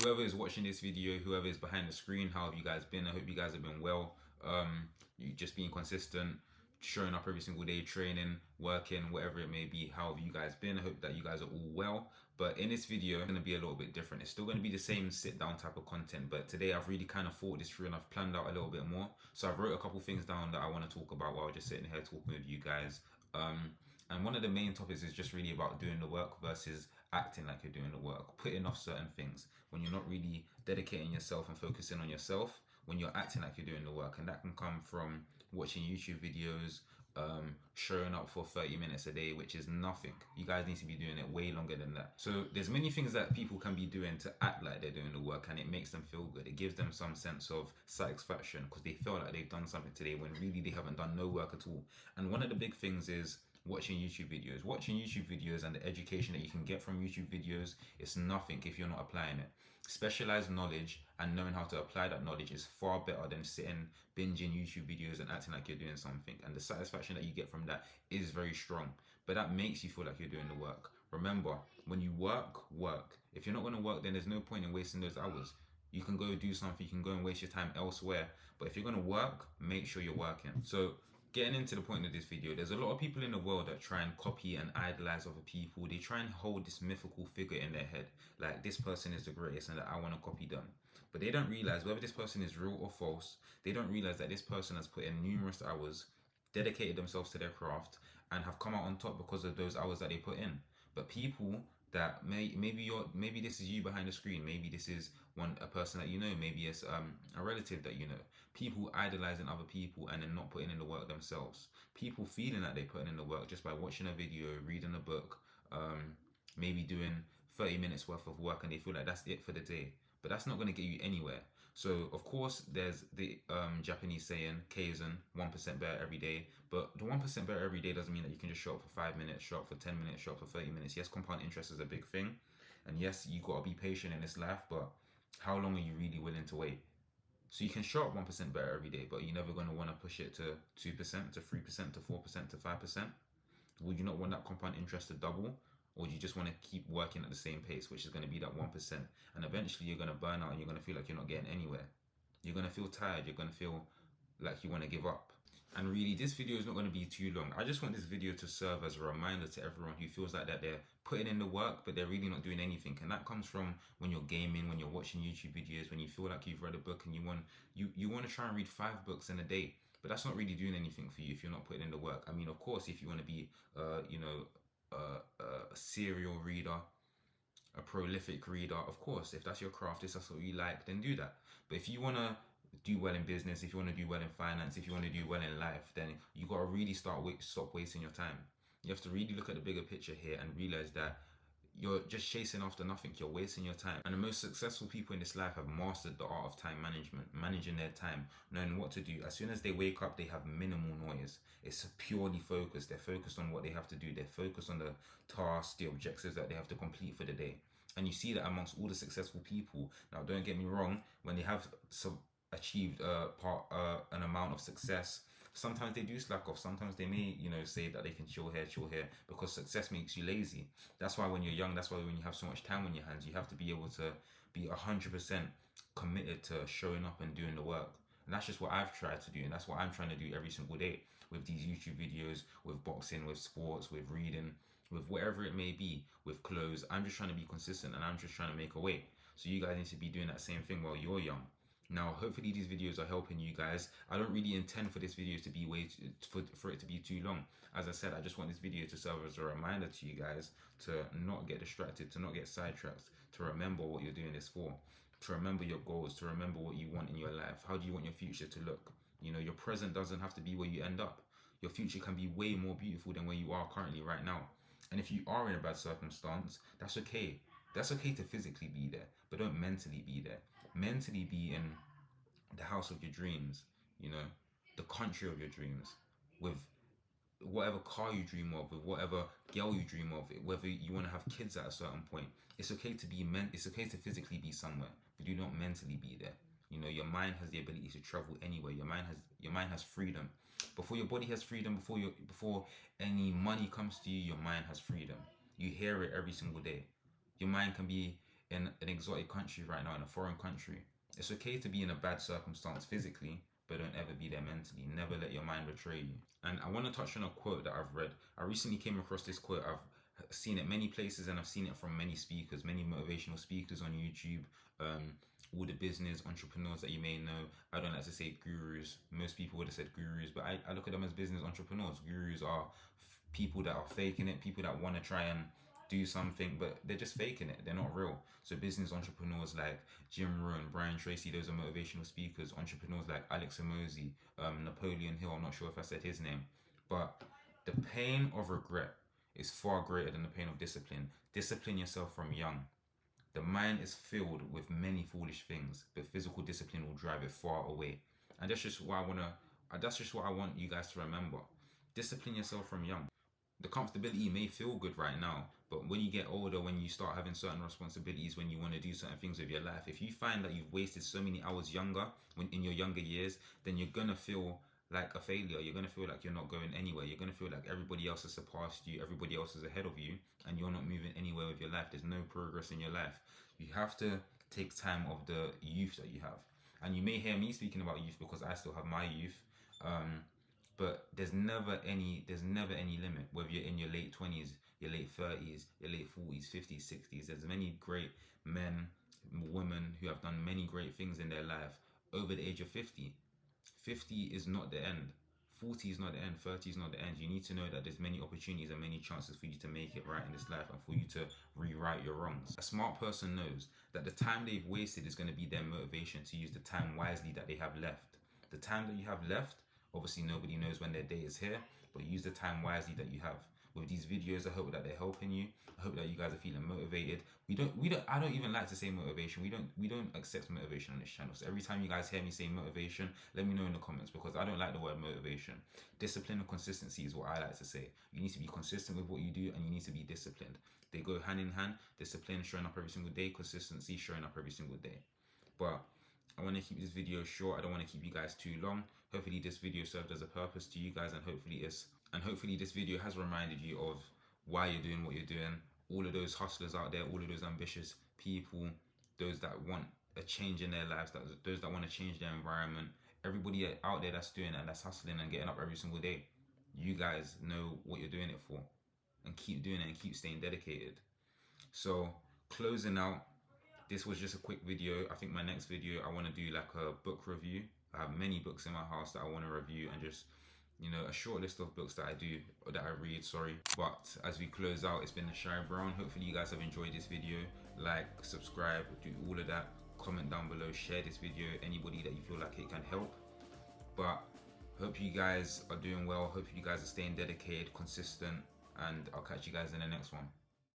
whoever is watching this video, whoever is behind the screen, how have you guys been? I hope you guys have been well. You just being consistent, showing up every single day, training, working, whatever it may be. How have you guys been? I hope that you guys are all well. But in this video, it's going to be a little bit different. It's still going to be the same sit down type of content, but today I've really kind of thought this through and I've planned out a little bit more. So I've wrote a couple things down that I want to talk about while just sitting here talking with you guys. And one of the main topics is just really about doing the work versus acting like you're doing the work, putting off certain things when you're not really dedicating yourself and focusing on yourself, when you're acting like you're doing the work. And that can come from watching YouTube videos, showing up for 30 minutes a day, which is nothing. You guys need to be doing it way longer than that. So there's many things that people can be doing to act like they're doing the work, and it makes them feel good. It gives them some sense of satisfaction because they feel like they've done something today when really they haven't done no work at all. And one of the big things is watching YouTube videos. Watching YouTube videos and the education that you can get from YouTube videos is nothing if you're not applying it. Specialized knowledge and knowing how to apply that knowledge is far better than sitting binging YouTube videos and acting like you're doing something. And the satisfaction that you get from that is very strong. But that makes you feel like you're doing the work. Remember, when you work, work. If you're not going to work, then there's no point in wasting those hours. You can go do something, you can go and waste your time elsewhere. But if you're going to work, make sure you're working. So getting into the point of this video, there's a lot of people in the world that try and copy and idolize other people. They try and hold this mythical figure in their head, like this person is the greatest and that I want to copy them. But they don't realize whether this person is real or false. They don't realize that this person has put in numerous hours, dedicated themselves to their craft, and have come out on top because of those hours that they put in. But people that maybe this is you behind the screen, maybe this is a person that you know, maybe it's a relative that you know. People idolizing other people and then not putting in the work themselves. People feeling that they're putting in the work just by watching a video, reading a book, maybe doing 30 minutes worth of work, and they feel like that's it for the day. But that's not going to get you anywhere. So of course there's the Japanese saying Kaizen, 1% better every day. But the 1% better every day doesn't mean that you can just show up for 5 minutes, show up for 10 minutes, show up for 30 minutes. Yes, compound interest is a big thing, and yes, you got to be patient in this life. But how long are you really willing to wait? So you can show up 1% better every day, but you're never going to want to push it to 2%, to 3%, to 4%, to 5%. Would you not want that compound interest to double? Or do you just want to keep working at the same pace, which is going to be that 1%? And eventually you're going to burn out and you're going to feel like you're not getting anywhere. You're going to feel tired. You're going to feel like you want to give up. And really, this video is not going to be too long. I just want this video to serve as a reminder to everyone who feels like that they're putting in the work, but they're really not doing anything. And that comes from when you're gaming, when you're watching YouTube videos, when you feel like you've read a book and you want to try and read 5 books in a day. But that's not really doing anything for you if you're not putting in the work. I mean, of course, if you want to be, a serial reader, a prolific reader, of course, if that's your craft, if that's what you like, then do that. But if you want to do well in business, if you want to do well in finance, if you want to do well in life, then you got to really stop wasting your time. You have to really look at the bigger picture here and realize that you're just chasing after nothing. You're wasting your time. And the most successful people in this life have mastered the art of time management, managing their time, knowing what to do. As soon as they wake up, they have minimal noise. It's purely focused. They're focused on what they have to do. They're focused on the tasks, the objectives that they have to complete for the day. And you see that amongst all the successful people. Now, don't get me wrong, when they have achieved an amount of success, sometimes they do slack off. Sometimes they may, say that they can chill here, because success makes you lazy. That's why when you're young, that's why when you have so much time on your hands, you have to be able to be 100% committed to showing up and doing the work. And that's just what I've tried to do, and that's what I'm trying to do every single day with these YouTube videos, with boxing, with sports, with reading, with whatever it may be, with clothes. I'm just trying to be consistent and I'm just trying to make a way. So you guys need to be doing that same thing while you're young. Now, hopefully these videos are helping you guys. I don't really intend for this video to be for it to be too long. As I said, I just want this video to serve as a reminder to you guys to not get distracted, to not get sidetracked, to remember what you're doing this for, to remember your goals, to remember what you want in your life. How do you want your future to look? Your present doesn't have to be where you end up. Your future can be way more beautiful than where you are currently right now. And if you are in a bad circumstance, that's okay. That's okay to physically be there, but don't mentally be there. Mentally be in the house of your dreams, the country of your dreams, with whatever car you dream of, with whatever girl you dream of, whether you want to have kids at a certain point. It's okay to it's okay to physically be somewhere, but do not mentally be there. Your mind has the ability to travel anywhere. Your mind has freedom. Before your body has freedom, before any money comes to you, your mind has freedom. You hear it every single day. Your mind can be in an exotic country right now, in a foreign country. It's okay to be in a bad circumstance physically, but don't ever be there mentally. Never let your mind betray you. And I want to touch on a quote that I've read. I recently came across this quote. I've seen it many places, and I've seen it from many speakers, many motivational speakers on YouTube, all the business entrepreneurs that you may know. I don't like to say gurus. Most people would have said gurus, but I look at them as business entrepreneurs. Gurus are people that are faking it, people that want to try and do something, but they're just faking it. They're not real. So business entrepreneurs like Jim Rohn, Brian Tracy, those are motivational speakers. Entrepreneurs like Alex Hormozi, Napoleon Hill, I'm not sure if I said his name. But the pain of regret is far greater than the pain of discipline. Discipline yourself from young. The mind is filled with many foolish things, but physical discipline will drive it far away. And that's just what I wanna. That's just what I want you guys to remember. Discipline yourself from young. The comfortability may feel good right now, but when you get older, when you start having certain responsibilities, when you want to do certain things with your life, if you find that you've wasted so many hours younger, when in your younger years, then you're gonna feel like a failure. You're gonna feel like you're not going anywhere. You're gonna feel like everybody else has surpassed you, everybody else is ahead of you, and you're not moving anywhere with your life. There's no progress in your life. You have to take time of the youth that you have. And you may hear me speaking about youth because I still have my youth. But there's never any limit, whether you're in your late 20s, your late 30s, your late 40s, 50s, 60s. There's many great men, women who have done many great things in their life over the age of 50. 50 is not the end. 40 is not the end. 30 is not the end. You need to know that there's many opportunities and many chances for you to make it right in this life and for you to rewrite your wrongs. A smart person knows that the time they've wasted is going to be their motivation to use the time wisely that they have left. The time that you have left, obviously nobody knows when their day is here, but use the time wisely that you have. With these videos, I hope that they're helping you. I hope that you guys are feeling motivated. I don't even like to say motivation. We don't accept motivation on this channel. So every time you guys hear me say motivation, let me know in the comments, because I don't like the word motivation. Discipline and consistency is what I like to say. You need to be consistent with what you do, and you need to be disciplined. They go hand in hand. Discipline, showing up every single day. Consistency, showing up every single day. But I want to keep this video short. I don't want to keep you guys too long. Hopefully this video served as a purpose to you guys, and hopefully this video has reminded you of why you're doing what you're doing. All of those hustlers out there, all of those ambitious people, those that want a change in their lives, those that want to change their environment, everybody out there that's doing that, that's hustling and getting up every single day. You guys know what you're doing it for, and keep doing it and keep staying dedicated. So closing out, this was just a quick video. I think my next video, I want to do like a book review. I have many books in my house that I want to review, and just, you know, a short list of books that I read, sorry. But as we close out, it's been the Shy Brown. Hopefully you guys have enjoyed this video. Like, subscribe, do all of that. Comment down below, share this video, anybody that you feel like it can help. But hope you guys are doing well. Hope you guys are staying dedicated, consistent, and I'll catch you guys in the next one.